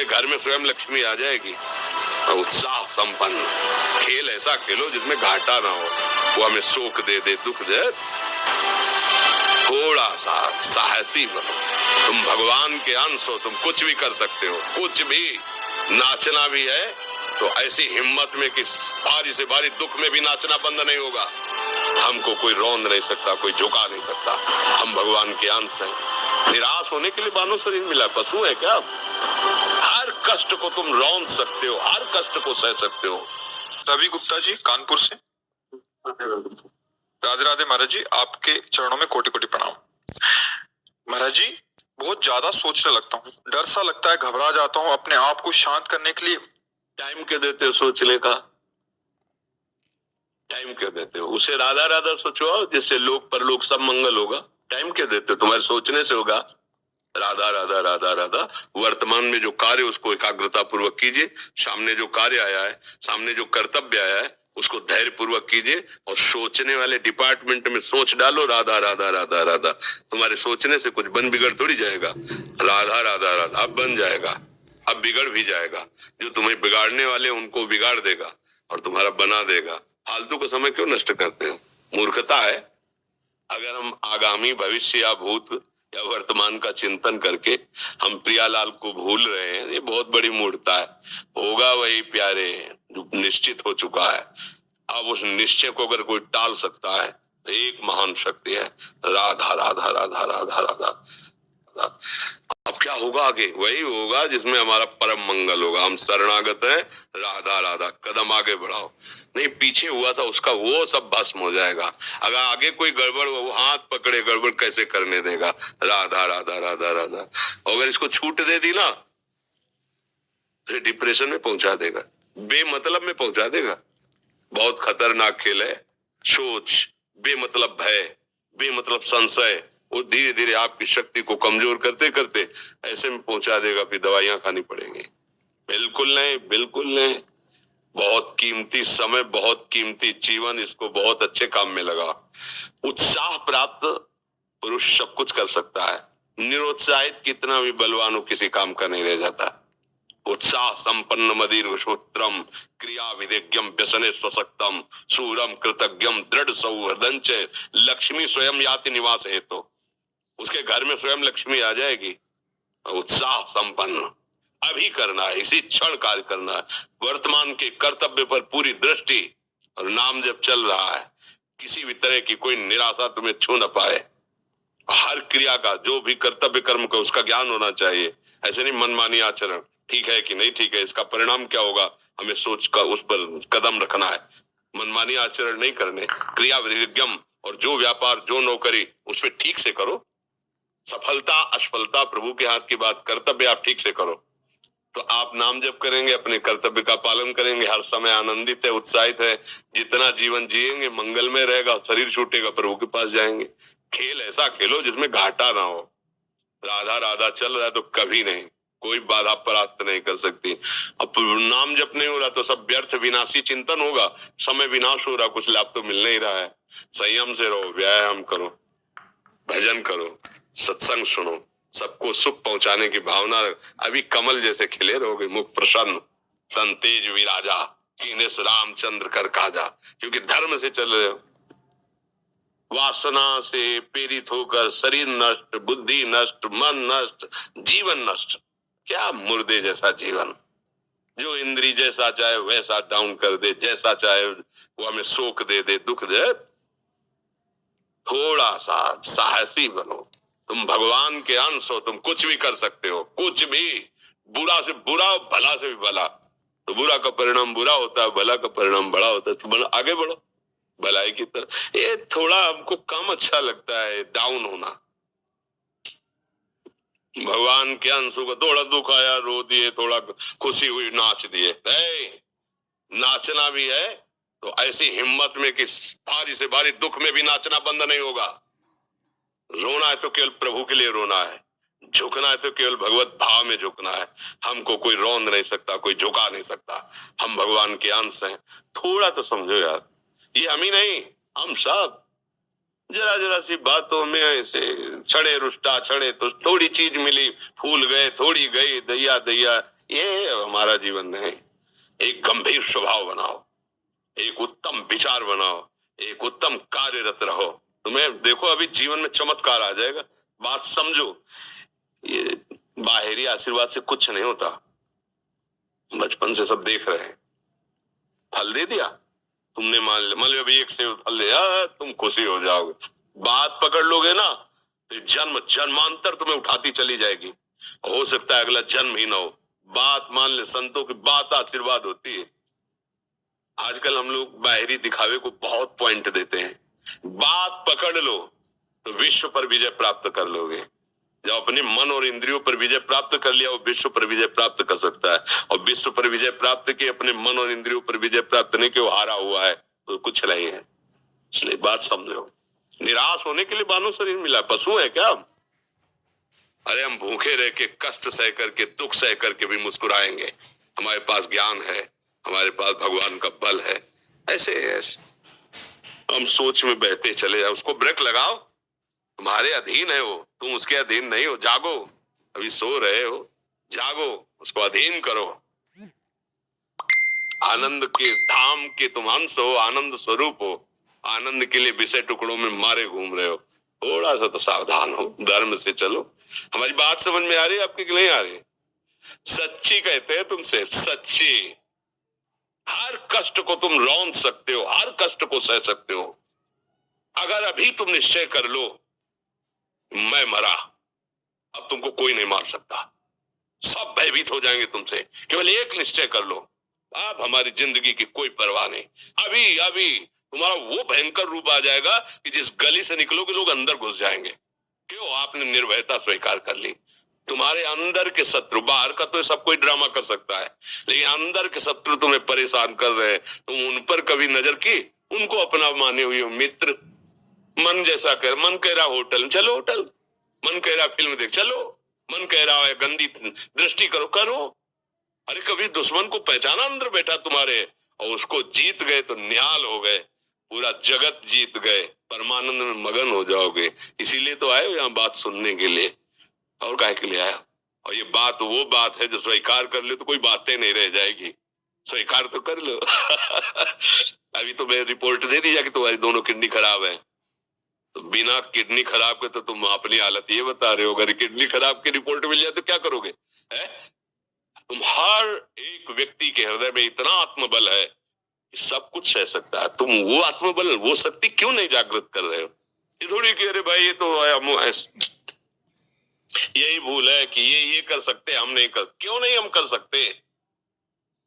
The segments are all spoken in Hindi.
घर में स्वयं लक्ष्मी आ जाएगी। उत्साह संपन्न खेल ऐसा खेलो जिसमें घाटा ना हो, वो हमें सुख दे दे दुख दे। थोड़ा सा साहसी बनो, तुम भगवान के अंश हो, तुम कुछ भी कर सकते हो, कुछ भी। नाचना भी है तो ऐसी हिम्मत में कि भारी से भारी दुख में भी नाचना बंद नहीं होगा। हमको कोई रौंद नहीं सकता, कोई झुका नहीं सकता, हम भगवान के अंश हैं। निराश होने के लिए मानव शरीर मिला, पशु है क्या? हर कष्ट को तुम रौंद सकते हो, हर कष्ट को सह सकते हो। रवि गुप्ता जी कानपुर से। राधे राधे महाराज जी, आपके चरणों में कोटि कोटि प्रणाम। महाराज जी, बहुत ज्यादा सोचने लगता हूँ, डर सा लगता है, घबरा जाता हूँ। अपने आप को शांत करने के लिए टाइम क्यों देते हो सोचने का? टाइम क्यों देते हो? उसे राधा राधा सोचो जिससे लोक परलोक सब मंगल होगा। टाइम क्यों देते हो? तुम्हारे सोचने से होगा। राधा राधा राधा राधा। वर्तमान में जो कार्य उसको एकाग्रता पूर्वक कीजिए। सामने जो कार्य आया है, सामने जो कर्तव्य आया है, उसको धैर्य पूर्वक कीजिए। और सोचने वाले डिपार्टमेंट में सोच डालो राधा राधा राधा राधा। तुम्हारे सोचने से कुछ बन बिगड़ थोड़ी जाएगा। राधा राधा राधा अब बन जाएगा, अब बिगड़ भी जाएगा। जो तुम्हें बिगाड़ने वाले उनको बिगाड़ देगा और तुम्हारा बना देगा। फालतू का समय क्यों नष्ट करते हो? मूर्खता है। अगर हम आगामी भविष्य या भूत या वर्तमान का चिंतन करके हम प्रियालाल को भूल रहे हैं, ये बहुत बड़ी मूर्खता है। होगा वही प्यारे जो निश्चित हो चुका है। अब उस निश्चय को अगर कोई टाल सकता है तो एक महान शक्ति है, राधा राधा राधा राधा राधा। अब क्या होगा आगे? वही होगा जिसमें हमारा परम मंगल होगा। हम शरणागत हैं, राधा राधा। कदम आगे बढ़ाओ। नहीं पीछे हुआ था उसका वो सब भस्म हो जाएगा। अगर आगे कोई गड़बड़ वो हाथ पकड़े, गड़बड़ कैसे करने देगा? राधा राधा राधा राधा। अगर इसको छूट दे दी ना फिर डिप्रेशन में पहुंचा देगा, बेमतलब में पहुंचा देगा। बहुत खतरनाक खेल है। सोच, बेमतलब भय, बेमतलब संशय, वो धीरे धीरे आपकी शक्ति को कमजोर करते करते ऐसे में पहुंचा देगा फिर दवाइयां खानी पड़ेंगी। बिल्कुल नहीं, बिल्कुल नहीं। बहुत कीमती समय, बहुत कीमती जीवन, इसको बहुत अच्छे काम में लगा। उत्साह प्राप्त पुरुष सब कुछ कर सकता है। निरुत्साहित कितना भी बलवान हो किसी काम का नहीं रह जाता। उत्साह संपन्न मदीर श्रोत्रम क्रिया विदेज्ञम व्यसने स्वशक्तम सूरम कृतज्ञम दृढ़ सौहृदंच लक्ष्मी स्वयं याति निवास हेतु। उसके घर में स्वयं लक्ष्मी आ जाएगी। उत्साह संपन्न अभी करना है, इसी क्षण कार्य करना है। वर्तमान के कर्तव्य पर पूरी दृष्टि और नाम जब चल रहा है, किसी भी तरह की कोई निराशा तुम्हें छू न पाए। हर क्रिया का, जो भी कर्तव्य कर्म का, उसका ज्ञान होना चाहिए। ऐसे नहीं मनमानी आचरण, ठीक है कि नहीं ठीक है, इसका परिणाम क्या होगा, हमें सोच कर उस पर कदम रखना है। मनमानी आचरण नहीं करने। क्रिया विधिज्ञम, और जो व्यापार जो नौकरी उस पर ठीक से करो। सफलता असफलता प्रभु के हाथ की बात, कर्तव्य आप ठीक से करो तो आप नाम जप करेंगे, अपने कर्तव्य का पालन करेंगे, हर समय आनंदित है, उत्साहित है। जितना जीवन जिएंगे मंगलमय रहेगा। शरीर छूटेगा, प्रभु के पास जाएंगे। खेल ऐसा खेलो जिसमें घाटा ना हो। राधा राधा चल रहा है तो कभी नहीं, कोई बाधा परास्त नहीं कर सकती। अब नाम जप नहीं हो रहा तो सब व्यर्थ विनाशी चिंतन होगा। समय विनाश हो रहा, कुछ लाभ तो मिल नहीं रहा है। संयम से रहो, व्यायाम करो, भजन करो, सत्संग सुनो, सबको सुख पहुंचाने की भावना। अभी कमल जैसे खिले रहोगे, मुख प्रसन्न, तन तेज विराजा, कीने से रामचंद्र कर काजा। क्योंकि धर्म से चल रहे हो। वासना से प्रेरित होकर शरीर नष्ट, बुद्धि नष्ट, मन नष्ट, जीवन नष्ट। क्या मुर्दे जैसा जीवन, जो इंद्री जैसा चाहे वैसा डाउन कर दे, जैसा चाहे वो हमें शोक दे दे, दुख दे। थोड़ा सा साहसी बनो, तुम भगवान के अंश हो, तुम कुछ भी कर सकते हो, कुछ भी। बुरा से बुरा, भला से भी भला। तो बुरा का परिणाम बुरा होता है, भला का परिणाम बड़ा होता है। तो आगे बढ़ो भलाई की तरफ। ये थोड़ा हमको कम अच्छा लगता है डाउन होना। भगवान के अंशों का थोड़ा दुख आया रो दिए, थोड़ा खुशी हुई नाच दिए। नाचना भी है तो ऐसी हिम्मत में कि भारी से भारी दुख में भी नाचना बंद नहीं होगा। रोना है तो केवल प्रभु के लिए रोना है, झुकना है तो केवल भगवत भाव में झुकना है। हमको कोई रौंद नहीं सकता, कोई झुका नहीं सकता। हम भगवान के अंश हैं। थोड़ा तो समझो यार, ये हम ही नहीं, हम सब जरा जरा सी बातों में ऐसे छड़े रुष्टा छड़े तो थोड़ी चीज मिली, फूल गए, थोड़ी गई, दैया दैया। ये हमारा जीवन नहीं। एक गंभीर स्वभाव बनाओ, एक उत्तम विचार बनाओ, एक उत्तम कार्यरत रहो। तुम्हें देखो अभी जीवन में चमत्कार आ जाएगा। बात समझो, ये बाहरी आशीर्वाद से कुछ नहीं होता। बचपन से सब देख रहे हैं, फल दे दिया तुमने, मान लो अभी एक सेब फल दिया, तुम खुशी हो जाओगे। बात पकड़ लोगे ना तो जन्म जन्मांतर तुम्हें उठाती चली जाएगी। हो सकता है अगला जन्म ही ना हो। बात मान ले, संतों की बात आशीर्वाद होती है। आजकल हम लोग बाहरी दिखावे को बहुत पॉइंट देते हैं। बात पकड़ लो तो विश्व पर विजय प्राप्त कर लोगे। जब अपने मन और इंद्रियों पर विजय प्राप्त कर लिया, वो विश्व पर विजय प्राप्त कर सकता है। और विश्व पर विजय प्राप्त किए, अपने मन और इंद्रियों पर विजय प्राप्त नहीं कि वो हारा हुआ है, तो कुछ नहीं है। इसलिए बात समझो। निराश होने के लिए मानव शरीर मिला, पशु है क्या? अरे हम भूखे रह के, कष्ट सह करके, दुख सह करके भी मुस्कुराएंगे। हमारे पास ज्ञान है, हमारे पास भगवान का बल है। ऐसे हम सोच में बहते चले जाओ। उसको ब्रेक लगाओ, तुम्हारे अधीन है वो, तुम उसके अधीन नहीं हो। जागो, अभी सो रहे हो, जागो, उसको अधीन करो। आनंद के धाम के तुम अंश हो, आनंद स्वरूप हो। आनंद के लिए विषय टुकड़ों में मारे घूम रहे हो। थोड़ा सा तो सावधान हो, धर्म से चलो। हमारी बात समझ में आ रही है आपकी कि नहीं आ रही? सच्ची कहते हैं तुमसे, सच्ची। हर कष्ट को तुम रौंद सकते हो, हर कष्ट को सह सकते हो। अगर अभी तुम निश्चय कर लो मैं मरा, अब तुमको कोई नहीं मार सकता। सब भयभीत हो जाएंगे तुमसे। केवल एक निश्चय कर लो, अब हमारी जिंदगी की कोई परवाह नहीं। अभी अभी तुम्हारा वो भयंकर रूप आ जाएगा कि जिस गली से निकलोगे लोग अंदर घुस जाएंगे। क्यों? आपने निर्भयता स्वीकार कर ली। तुम्हारे अंदर के शत्रु, बाहर का तो सब कोई ड्रामा कर सकता है, लेकिन अंदर के शत्रु तुम्हें परेशान कर रहे हैं। तुम उन पर कभी नजर की? उनको अपना माने हुए मित्र। मन जैसा कर, मन कह रहा होटल चलो होटल, मन कह रहा फिल्म देख चलो, मन कह रहा है गंदी दृष्टि करो करो। अरे कभी दुश्मन को पहचाना अंदर बैठा तुम्हारे, और उसको जीत गए तो निहाल हो गए, पूरा जगत जीत गए, परमानंद में मगन हो जाओगे। इसीलिए तो आए हो यहाँ बात सुनने के लिए, और काहे के लिए आया? और ये बात वो बात है जो स्वीकार कर ले तो कोई बातें नहीं रह जाएगी। स्वीकार तो कर लो। अभी तो मैं रिपोर्ट दे दी कि तुम्हारी दोनों किडनी खराब है, तो बिना किडनी खराब के तो तुम अपनी हालत ये बता रहे हो। अगर किडनी खराब की रिपोर्ट मिल जाए तो क्या करोगे? है? तुम हर एक व्यक्ति के हृदय में इतना आत्मबल है कि सब कुछ सह सकता है। तुम वो आत्मबल, वो शक्ति क्यों नहीं जागृत कर रहे हो? ये थोड़ी कि अरे भाई ये तो यही भूल है कि ये कर सकते, हम नहीं कर। क्यों नहीं हम कर सकते?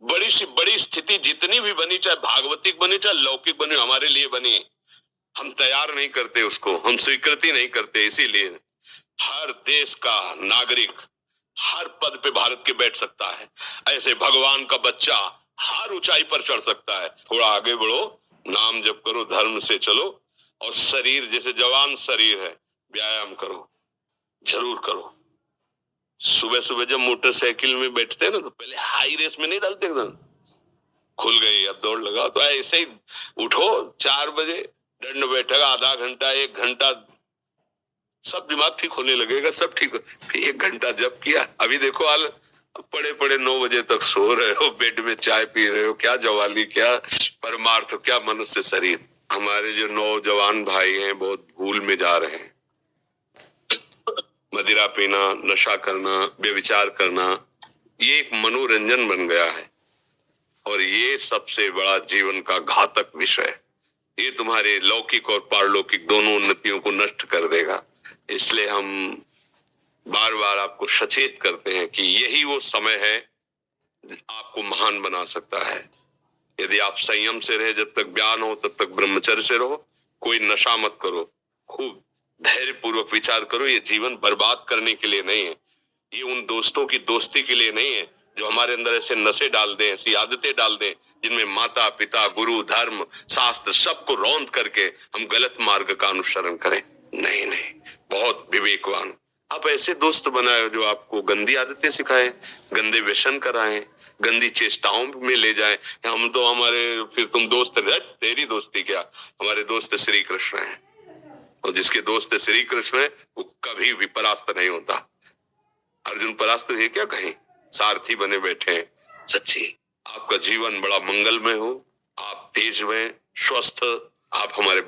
बड़ी सी बड़ी स्थिति जितनी भी बनी, चाहे भागवतिक बनी चाहे लौकिक बनी, हमारे लिए बनी, हम तैयार नहीं करते उसको, हम स्वीकृति नहीं करते। इसीलिए हर देश का नागरिक हर पद पे भारत के बैठ सकता है। ऐसे भगवान का बच्चा हर ऊंचाई पर चढ़ सकता है। थोड़ा आगे बढ़ो, नाम जप करो, धर्म से चलो, और शरीर जैसे जवान शरीर है, व्यायाम करो, जरूर करो। सुबह सुबह जब मोटरसाइकिल में बैठते हैं ना, तो पहले हाई रेस में नहीं डालते, एकदम खुल गई अब दौड़ लगाओ। तो ऐसे ही उठो 4 बजे, दंड बैठक आधा घंटा 1 घंटा, सब दिमाग ठीक होने लगेगा, सब ठीक। फिर 1 घंटा जब किया, अभी देखो हाल, पड़े पड़े 9 बजे तक सो रहे हो, बेड में चाय पी रहे हो। क्या जवानी, क्या परमार्थ, क्या मनुष्य शरीर। हमारे जो नौजवान भाई हैं बहुत भूल में जा रहे हैं। मदिरा पीना, नशा करना, व्यभिचार करना, ये एक मनोरंजन बन गया है, और ये सबसे बड़ा जीवन का घातक विषय। ये तुम्हारे लौकिक और पारलौकिक दोनों उन्नतियों को नष्ट कर देगा। इसलिए हम बार बार आपको सचेत करते हैं कि यही वो समय है आपको महान बना सकता है। यदि आप संयम से रहे, जब तक ज्ञान हो तब तक ब्रह्मचर्य से रहो, कोई नशा मत करो, खूब धैर्य पूर्वक विचार करो। ये जीवन बर्बाद करने के लिए नहीं है, ये उन दोस्तों की दोस्ती के लिए नहीं है जो हमारे अंदर ऐसे नशे डाल दें, ऐसी आदतें डाल दें जिनमें माता पिता, गुरु, धर्म, शास्त्र सबको रौंद करके हम गलत मार्ग का अनुसरण करें। नहीं नहीं, बहुत विवेकवान। आप ऐसे दोस्त बनाए जो आपको गंदी आदतें सिखाएं, गंदे व्यसन कराएं, गंदी चेष्टाओं में ले जाएं। हम तो हमारे, फिर तुम दोस्त, तेरी दोस्ती क्या, हमारे दोस्त श्री कृष्ण हैं, और जिसके दोस्त श्री कृष्ण है वो कभी भी परास्त नहीं होता। अर्जुन परास्त है क्या कहीं? सारथी बने बैठे हैं। सच्ची आपका जीवन बड़ा मंगलमय हो, आप तेज में स्वस्थ, आप हमारे